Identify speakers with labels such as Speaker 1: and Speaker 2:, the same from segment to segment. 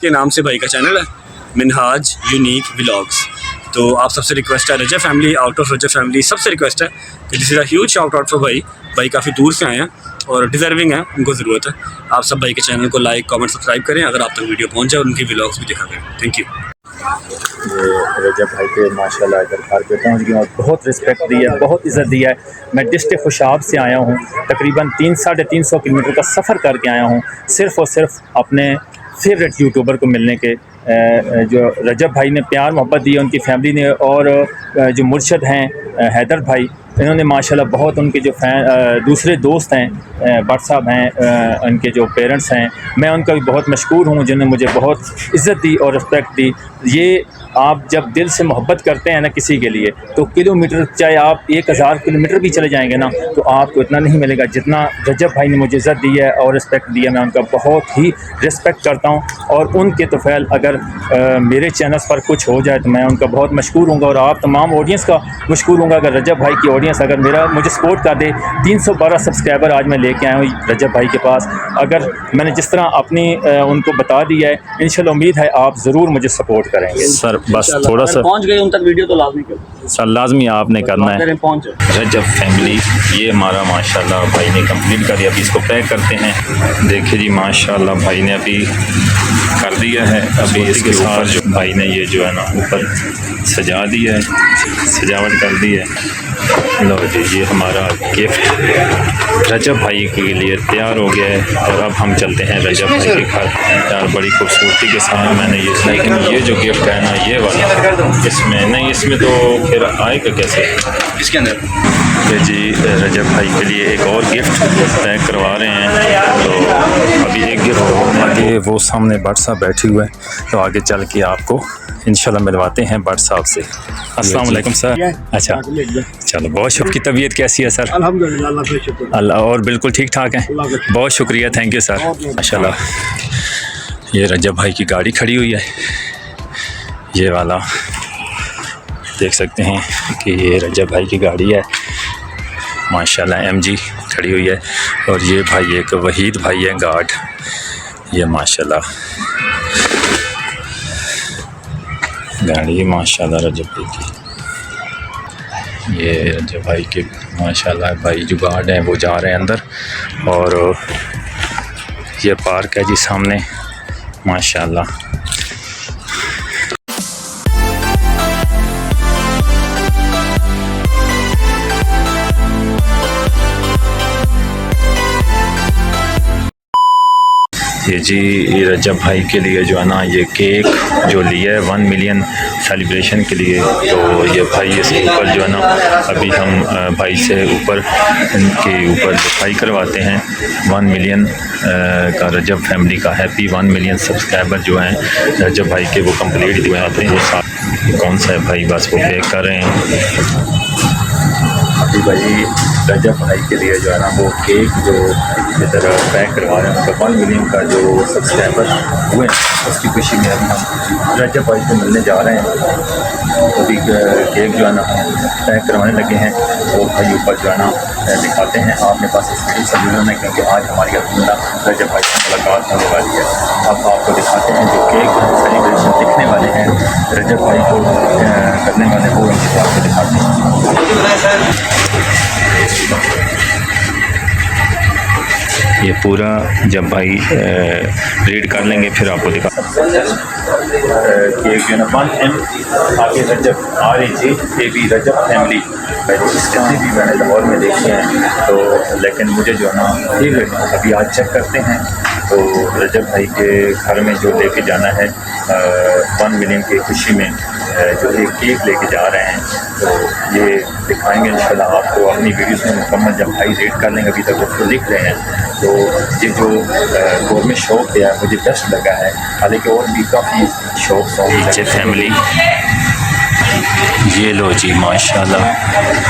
Speaker 1: के नाम से भाई का चैनल है मिनहाज यूनिक व्लॉग्स। तो आप सबसे रिक्वेस्ट है, Rajab family, out of Rajab family, सबसे रिक्वेस्ट है कि this is a huge shout out for भाई काफ़ी दूर से आए हैं और डिज़र्विंग है, उनको ज़रूरत है। आप सब भाई के चैनल को लाइक कमेंट सब्सक्राइब करें, अगर आप तक वीडियो पहुंच जाए, उनकी व्लॉग्स भी दिखा करें। Thank you.
Speaker 2: ये रजब भाई के माशाल्लाह इधर घर पे पहुंच गया और बहुत रिस्पेक्ट दी है, बहुत इज़्ज़त दी है। मैं डिस्ट्रिक्ट खुशाब से आया हूँ, तकरीबन 300-350 किलोमीटर का सफ़र करके आया हूँ, सिर्फ़ और सिर्फ अपने फेवरेट यूट्यूबर को मिलने के। जो रजब भाई ने प्यार मोहब्बत दी है, उनकी फैमिली ने, और जो मुर्शद हैं हैदर भाई, इन्होंने माशाल्लाह बहुत, उनके जो दूसरे दोस्त हैं, भट्ट साहब हैं, उनके जो पेरेंट्स हैं, मैं उनका भी बहुत मशकूर हूँ, जिन्होंने मुझे बहुत इज़्ज़त दी और रिस्पेक्ट दी। ये आप जब दिल से मोहब्बत करते हैं ना किसी के लिए, तो किलोमीटर, चाहे आप 1000 किलोमीटर भी चले जाएंगे ना, तो आपको इतना नहीं मिलेगा जितना रजब भाई ने मुझे इज़्ज़त दी है और रिस्पेक्ट दी है। मैं उनका बहुत ही रिस्पेक्ट करता हूँ और उनके तोफ़ैल अगर मेरे चैनल्स पर कुछ हो जाए तो मैं उनका बहुत मशकूर हूँगा और आप तमाम ऑडियंस का मशकूर हूँगा। अगर रजब भाई की ऑडियंस अगर मुझे सपोर्ट कर दे, 312 सब्सक्राइबर आज मैं लेके आया हूँ रजब भाई के पास। अगर मैंने जिस तरह अपनी उनको बता दी है, इंशाल्लाह उम्मीद है आप ज़रूर मुझे सपोर्ट करेंगे।
Speaker 3: सर बस थोड़ा सा
Speaker 1: पहुंच गए उन तक, वीडियो तो लाजमी करो
Speaker 3: सर, लाजमी आपने करना है। रजब फैमिली, ये हमारा माशाल्लाह भाई ने कंप्लीट कर दिया। अभी इसको पैक करते हैं। देखिए जी माशाल्लाह भाई ने अभी कर दिया है। अभी इसके साथ जो भाई ने ये जो है ना ऊपर सजा दिया है, सजावट कर दी है। लो जी, ये हमारा गिफ्ट रजब भाई के लिए तैयार हो गया है और अब हम चलते हैं रजब भाई के घर। यार बड़ी खूबसूरती के साथ मैंने ये, लेकिन ये जो गिफ्ट है ना, ये वाला इसमें नहीं, इसमें तो फिर आएगा कैसे
Speaker 1: इसके अंदर।
Speaker 3: ये जी रजब भाई के लिए एक और गिफ्ट पैक करवा रहे हैं। तो अभी एक गिफ्ट आगे वो सामने भट्ट साहब बैठे हुए हैं, तो आगे चल के आपको इंशाल्लाह मिलवाते हैं भट्ट साहब से। अस्सलाम वालेकुम सर। अच्छा चलो, बहुत शुक्रिया। की तबीयत कैसी है सर?
Speaker 1: अल्हम्दुलिल्लाह,
Speaker 3: अल्लाह, और बिल्कुल ठीक ठाक है। बहुत शुक्रिया, थैंक यू सर। माशाल्लाह, ये रजब भाई की गाड़ी खड़ी हुई है, ये वाला देख सकते हैं कि ये रजब भाई की गाड़ी है माशाल्लाह, MG खड़ी हुई है। और ये भाई एक वहीद भाई है गार्ड, ये माशाल्लाह गाड़ी माशाल्लाह रजब भाई की। ये रजब भाई के माशाल्लाह भाई जो गार्ड हैं वो जा रहे हैं अंदर, और ये पार्क है जी सामने माशाल्लाह। ये जी रजब भाई के लिए जो है ना ये केक जो लिया है 1 मिलियन सेलिब्रेशन के लिए, तो ये भाई इसके ऊपर जो है ना अभी हम भाई से ऊपर इनके ऊपर लिखाई करवाते हैं 1 मिलियन का रजब फैमिली का हैप्पी 1 मिलियन सब्सक्राइबर जो हैं रजब भाई के, वो कंप्लीट हुए आते हैं। वो साथ कौन सा है भाई, बस वो पैक कर रहे हैं अभी भाई रजब भाई के लिए जो है ना वो केक जो इधर पैक करवा रहे हैं, उनका 1 मिलियन का जो सब्सक्राइबर हुए हैं उसकी खुशी में अभी हम रजब भाई से मिलने जा रहे हैं। अभी केक जो है ना पैक करवाने लगे हैं, वो भाई ऊपर जो है ना दिखाते हैं। आपने पास इस वीडियो से जुड़ना है क्योंकि आज हमारी अल्हम्दुलिल्लाह रजब भाई से मुलाकात होने वाली है। अब आपको दिखाते हैं जो केक सेलिब्रेशन दिखने वाले हैं रजब भाई को करने वाले, वो आपको दिखाते हैं। ये पूरा जब भाई रीड कर लेंगे फिर आपको दिखा केक जो ना 1M आगे रजब RAJAB रजब फैमिली। इसके भी मैंने लाहौर में देखे हैं, तो लेकिन मुझे जो है ना फेवरेट अभी आज चेक करते हैं। तो रजब भाई के घर में जो लेके जाना है 1 मिलियन की खुशी में जो एक केक लेके जा रहे हैं, तो ये दिखाएंगे इंशाल्लाह आपको अपनी वीडियोस में मुकम्मल। जब भाई रेड कर लेंगे, अभी तक उसको लिख रहे हैं, तो ये जो गवर्नमेंट शौक है मुझे बेस्ट लगा है। हालांकि और भी काफ़ी शौक होंगे फैमिली। ये लो जी माशाल्लाह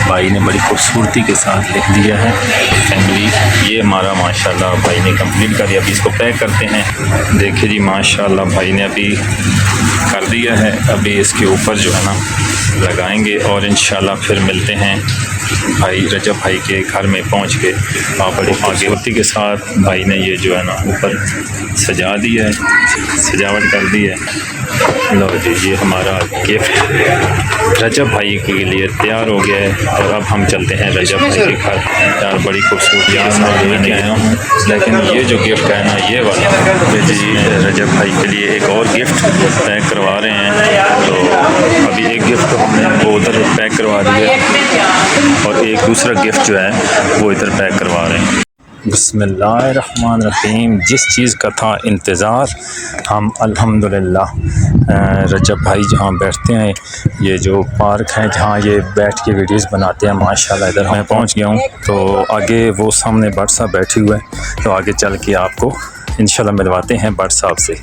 Speaker 3: भाई ने बड़ी खूबसूरती के साथ लिख दिया है फैमिली। ये हमारा माशाल्लाह भाई ने कंप्लीट कर दिया। अभी इसको पैक करते हैं। देखिए जी माशाल्लाह भाई ने अभी कर दिया है। अभी इसके ऊपर जो है ना लगाएंगे और इंशाल्लाह फिर मिलते हैं भाई रजब भाई के घर में पहुंच के वहाँ पर आगे होती के साथ भाई ने ये जो है ना ऊपर सजा दिया है, सजावट कर दी है। लो जी, ये हमारा गिफ्ट रजब भाई के लिए तैयार हो गया है और अब हम चलते हैं रजब भाई के घर। यार बड़ी खूबसूरती के साथ लेके आया हूँ, लेकिन ये जो गिफ्ट है ना ये वाला, ये जी रजब भाई के लिए एक और गिफ्ट पैक करवा रहे हैं। तो अभी एक गिफ्ट तो हमने वो उधर पैक करवा दिया और एक दूसरा गिफ्ट जो है वो इधर पैक करवा रहे हैं। बिस्मिल्लाहिर्रहमानिर्रहीम। जिस चीज़ का था इंतज़ार, हम अल्हम्दुलिल्लाह रजब भाई जहाँ बैठते हैं, ये जो पार्क है जहाँ ये बैठ के वीडियोस बनाते हैं, माशाल्लाह इधर मैं पहुँच गया हूँ। तो आगे वो सामने भट्ट साहब बैठे हुए हैं, तो आगे चल के आपको इंशाल्लाह मिलवाते हैं भट्ट साहब से।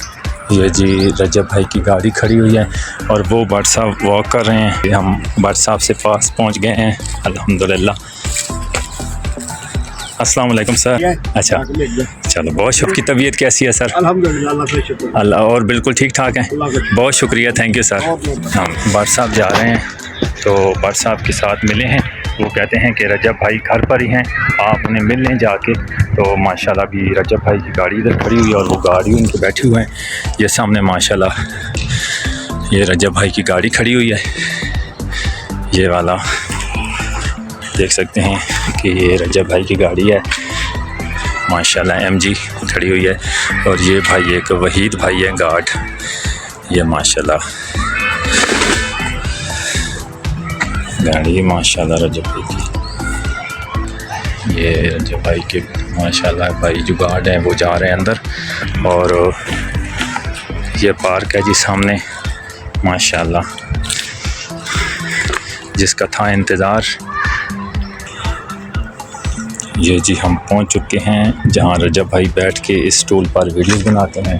Speaker 3: ये जी रजब भाई की गाड़ी खड़ी हुई है और वो भट्ट साहब वॉक कर रहे हैं। हम भट्ट साहब से पास पहुँच गए हैं अल्हम्दुलिल्लाह। अस्सलाम वालेकुम सर। अच्छा, चलो बहुत शुक्रिया। की तबीयत कैसी है सर?
Speaker 4: अल्हम्दुलिल्लाह,
Speaker 3: अल्लाह और बिल्कुल ठीक ठाक है। बहुत शुक्रिया, थैंक यू सर। हम भट्ट साहब जा रहे हैं, तो भट्ट साहब के साथ मिले हैं। वो कहते हैं कि रजब भाई घर पर ही हैं, आप उन्हें मिल लें जाके। तो माशाल्लाह भी रजब भाई की गाड़ी इधर खड़ी हुई है और वो गाड़ी उनके बैठे हुए हैं। ये सामने माशाल्लाह ये रजब भाई की गाड़ी खड़ी हुई है, ये वाला देख सकते हैं कि ये रजब भाई की गाड़ी है माशाल्लाह, MG खड़ी हुई है। और ये भाई एक वहीद भाई है गार्ड, ये माशाल्लाह गाड़ी माशाल्लाह रजब भाई की। ये रजब भाई के माशाल्लाह भाई जो गार्ड हैं वो जा रहे हैं अंदर। और ये पार्क है जी सामने माशाल्लाह, जिसका था इंतज़ार। ये जी हम पहुंच चुके हैं जहां रजब भाई बैठ के इस स्टूल पर वीडियोस बनाते हैं,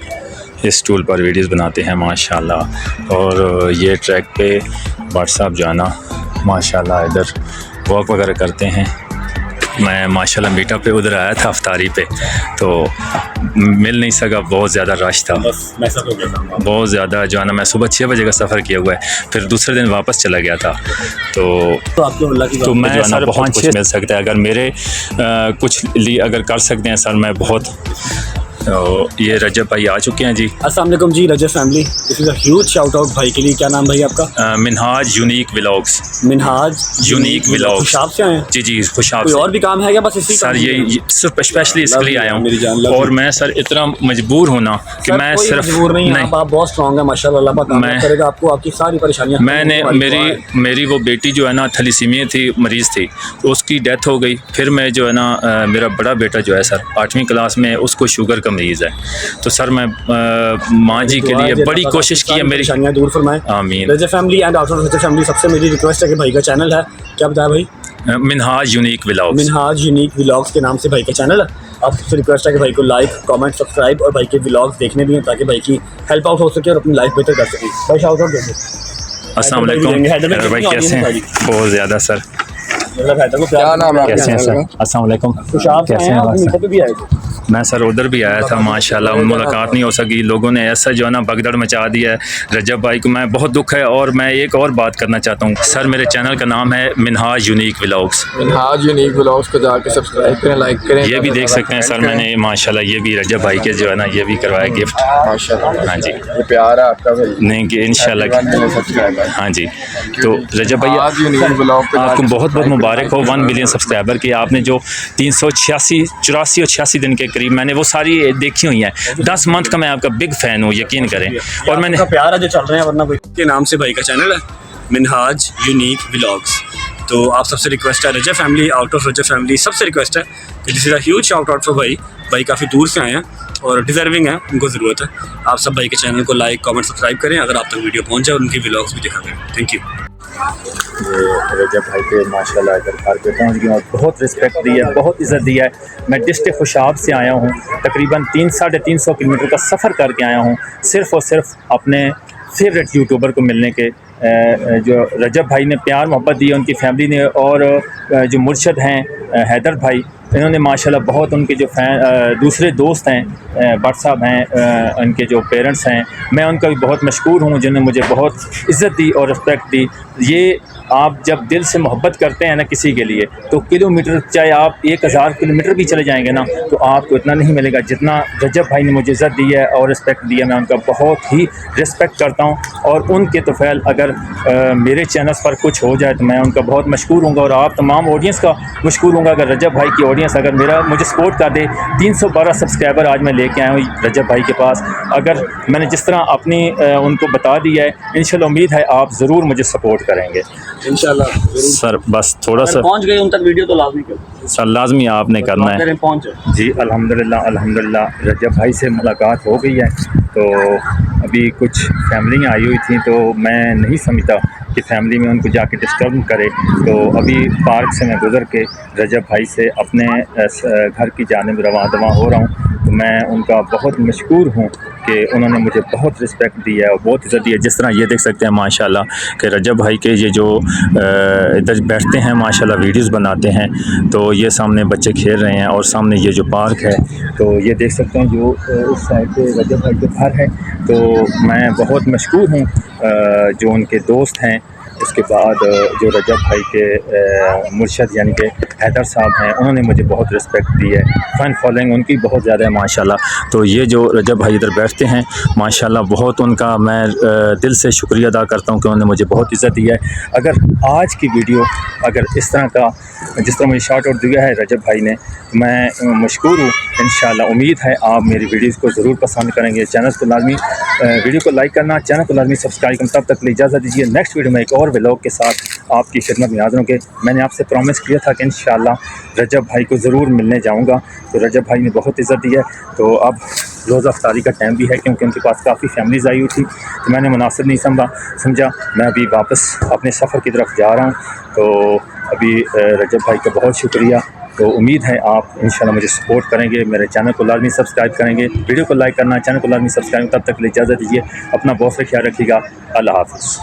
Speaker 3: इस स्टूल पर वीडियोस बनाते हैं माशाल्लाह। और ये ट्रैक पे भट्ट साहब जाना माशाल्लाह इधर वॉक वगैरह करते हैं। मैं माशाल्लाह मीटअप पे उधर आया था अफ्तारी पे, तो मिल नहीं सका, बहुत ज़्यादा रश था, बहुत ज़्यादा जो है ना। मैं सुबह 6 बजे का सफ़र किया हुआ है, फिर दूसरे दिन वापस चला गया था। तो मैं सर बहुत कुछ मिल सकता है अगर मेरे कुछ लिए अगर कर सकते हैं सर, मैं बहुत। तो ये रजब भाई आ चुके हैं जी।
Speaker 1: अस्सलाम वालेकुम जी Rajab family, this is a huge shout out भाई के लिए। क्या नाम भाई आपका?
Speaker 3: Minhaj unique vlogs.
Speaker 1: Minhaj
Speaker 3: unique vlogs.
Speaker 1: Khushab से आए हैं?
Speaker 3: जी जी खुशाब
Speaker 1: कोई
Speaker 3: से।
Speaker 1: और भी काम है क्या? बस इसी
Speaker 3: सर ये सिर्फ स्पेशली इसके लिए आया हूँ। और मैं सर इतना मजबूर होना कि मैं सिर्फ
Speaker 1: मजबूर नहीं, आप बहुत स्ट्रॉन्ग है माशाल्लाह, अल्लाह पाक कामयाब करेगा आपको, आपकी सारी परेशानियां।
Speaker 3: मैंने मेरी वो बेटी जो है ना थैलेसीमिया थी, मरीज़ थी, तो उसकी डेथ हो गई। फिर मैं जो है ना मेरा बड़ा बेटा जो है सर 8वीं क्लास में, उसको शुगर का मरीज़ है। तो सर मैं माँ जी के लिए बड़ी कोशिश की है, मेरी
Speaker 1: परेशानियां दूर फरमाएं।
Speaker 3: आमीन।
Speaker 1: Rajab family and out of Rajab family, सबसे मेरी रिक्वेस्ट है कि भाई का चैनल है, क्या बताया भाई?
Speaker 3: Minhaj unique vlogs.
Speaker 1: Minhaj unique vlogs के नाम से भाई का चैनल है। आपसे रिक्वेस्ट है कि भाई को लाइक, कमेंट, सब्सक्राइब और भाई के व्लॉग्स देखने भी हैं, ताकि भाई की हेल्प आउट हो सके और अपनी लाइफ बेहतर कर सके। भाई शाउट आउट दे।
Speaker 3: अस्सलाम वालेकुम। हैदर भाई कैसे हैं? बहुत ज़्यादा सर।
Speaker 4: क्या नाम है?
Speaker 3: कैसे हैं सर? अस्सलाम वालेकुम। कैसे हैं सर? मैं सर उधर भी आया था माशाल्लाह, मुलाकात नहीं हो सकी। लोगों ने ऐसा जो है ना भगदड़ मचा दिया है रजब भाई को, मैं बहुत दुख है। और मैं एक और बात करना चाहता हूँ सर, मेरे चैनल का नाम है Minhaj unique vlogs.
Speaker 4: Minhaj unique vlogs को जाके सब्सक्राइब करें, लाइक करें।
Speaker 3: ये भी देख सकते हैं सर, मैंने माशाल्लाह ये भी रजब भाई के जो है ना ये भी करवाया गिफ्ट
Speaker 4: माशाल्लाह।
Speaker 3: हाँ जी,
Speaker 4: ये प्यार है आपका भाई।
Speaker 3: नहीं कि इंशाल्लाह।
Speaker 4: सब्सक्राइबर।
Speaker 3: हाँ जी, तो रजब भाई
Speaker 4: आज यूनिक व्लॉग पे
Speaker 3: आपको बहुत बहुत मुबारक हो 1 मिलियन सब्सक्राइबर की। आपने जो 386 84 और 86 दिन के करीब मैंने वो सारी देखी हुई है। 10 मंथ का मैं आपका बिग फ़ैन हूँ, यकीन करें। और मैंने
Speaker 1: प्यार है जो चल रहे हैं, वरना कोई के नाम से भाई का चैनल है मिनहाज यूनिक व्लॉग्स। तो आप सबसे रिक्वेस्ट है, Rajab family, out of Rajab family, सबसे रिक्वेस्ट है कि this is a huge shout out for भाई काफ़ी दूर से आए हैं और डिज़र्विंग है, उनको ज़रूरत है। आप सब भाई के चैनल को लाइक, कमेंट, सब्सक्राइब करें अगर आप तक वीडियो पहुँच जाए, और उनकी व्लॉग्स भी दिखा करें। Thank you.
Speaker 2: ये रजब भाई पे माशाल्लाह इधर घर पे पहुंच गया और बहुत रिस्पेक्ट दी है, बहुत इज़्ज़त दी है। मैं डिस्ट्रिक्ट खुशाब से आया हूँ, तकरीबन 300-350 किलोमीटर का सफ़र करके आया हूँ, सिर्फ़ और सिर्फ अपने फेवरेट यूट्यूबर को मिलने के। जो रजब भाई ने प्यार मोहब्बत दी है, उनकी फैमिली ने, और जो मुर्शद हैं हैदर भाई, इन्होंने माशाल्लाह बहुत उनके जो दूसरे दोस्त हैं, भट्ट साहब हैं, उनके जो पेरेंट्स हैं, मैं उनका भी बहुत मशकूर हूँ जिन्होंने मुझे बहुत इज़्ज़त दी और रिस्पेक्ट दी। ये आप जब दिल से मोहब्बत करते हैं ना किसी के लिए, तो किलोमीटर चाहे आप 1000 किलोमीटर भी चले जाएंगे ना, तो आपको इतना नहीं मिलेगा जितना रजब भाई ने मुझे इज़्ज़त दी है और रिस्पेक्ट दी है। मैं उनका बहुत ही रिस्पेक्ट करता हूँ और उनके तोफ़ैल अगर मेरे चैनल्स पर कुछ हो जाए तो मैं उनका बहुत मशकूर हूँगा और आप तमाम ऑडियंस का मशकूर हूँगा। अगर रजब भाई की ऑडियंस अगर मुझे सपोर्ट कर दे, 312 सब्सक्राइबर आज मैं लेके आया हूँ रजब भाई के पास। अगर मैंने जिस तरह अपनी उनको बता दिया है, इंशाल्लाह उम्मीद है आप ज़रूर मुझे सपोर्ट करेंगे
Speaker 1: इंशाल्लाह।
Speaker 3: सर बस थोड़ा सा
Speaker 1: पहुंच गए उन तक वीडियो तो लाजमी करो
Speaker 3: सर, लाजमी आपने करना है।
Speaker 1: पहुंचे
Speaker 2: जी अल्हम्दुलिल्लाह रजब भाई से मुलाकात हो गई है। तो अभी कुछ फैमिलियाँ आई हुई थी, तो मैं नहीं समझता कि फैमिली में उनको जाके डिस्टर्ब करे, तो अभी पार्क से मैं गुज़र के रजब भाई से अपने घर की जानिब रवां दवा हो रहा हूँ। तो मैं उनका बहुत मशकूर हूँ कि उन्होंने मुझे बहुत रिस्पेक्ट दी है और बहुत इज़्ज़त दी है। जिस तरह ये देख सकते हैं माशाल्लाह कि रजब भाई के ये जो इधर बैठते हैं माशाल्लाह वीडियोस बनाते हैं, तो ये सामने बच्चे खेल रहे हैं और सामने ये जो पार्क है, तो ये देख सकते हैं जो उस साइड पे रजब भाई के घर है। तो मैं बहुत मशकूर हूँ जो उनके दोस्त हैं। उसके बाद जो रजब भाई के मुर्शद यानी कि हैदर साहब हैं, उन्होंने मुझे बहुत रिस्पेक्ट दी है। फ़ैन फॉलोइंग उनकी बहुत ज़्यादा है माशाल्लाह। तो ये जो रजब भाई इधर बैठते हैं माशाल्लाह, बहुत उनका मैं दिल से शुक्रिया अदा करता हूँ कि उन्होंने मुझे बहुत इज़्ज़त दी है। अगर आज की वीडियो अगर इस तरह का जिस तरह मुझे शार्ट आउट दिया है रजब भाई ने, मैं मशकूर हूँ। इंशाल्लाह उम्मीद है आप मेरी वीडियोस को ज़रूर पसंद करेंगे। चैनल को लाजमी वीडियो को लाइक करना, चैनल को लाजमी सब्सक्राइब करना। तब तक के लिए इजाज़त दीजिए। नेक्स्ट वीडियो में एक और व्लॉग के साथ आपकी खिदमत में हाज़िर होंगे। मैंने आपसे प्रॉमिस किया था कि इंशाल्लाह रजब भाई को ज़रूर मिलने जाऊँगा, तो रजब भाई ने बहुत इज़्ज़त दी है। तो अब रोज़ा अफ्तारी का टाइम भी है, क्योंकि उनके पास काफ़ी फैमिलीज़ आई हुई थी, तो मैंने मुनासिब नहीं समझा। मैं अभी वापस अपने सफ़र की तरफ जा रहा हूँ। तो अभी रजब भाई का बहुत शुक्रिया। तो उम्मीद है आप इंशाल्लाह मुझे सपोर्ट करेंगे, मेरे चैनल को लाजमी सब्सक्राइब करेंगे, वीडियो को लाइक करना, चैनल को लाजमी सब्सक्राइब। तब तक के लिए इजाज़त दीजिए। अपना बहुत सा ख्याल रखिएगा। अल्लाह हाफ़िज़।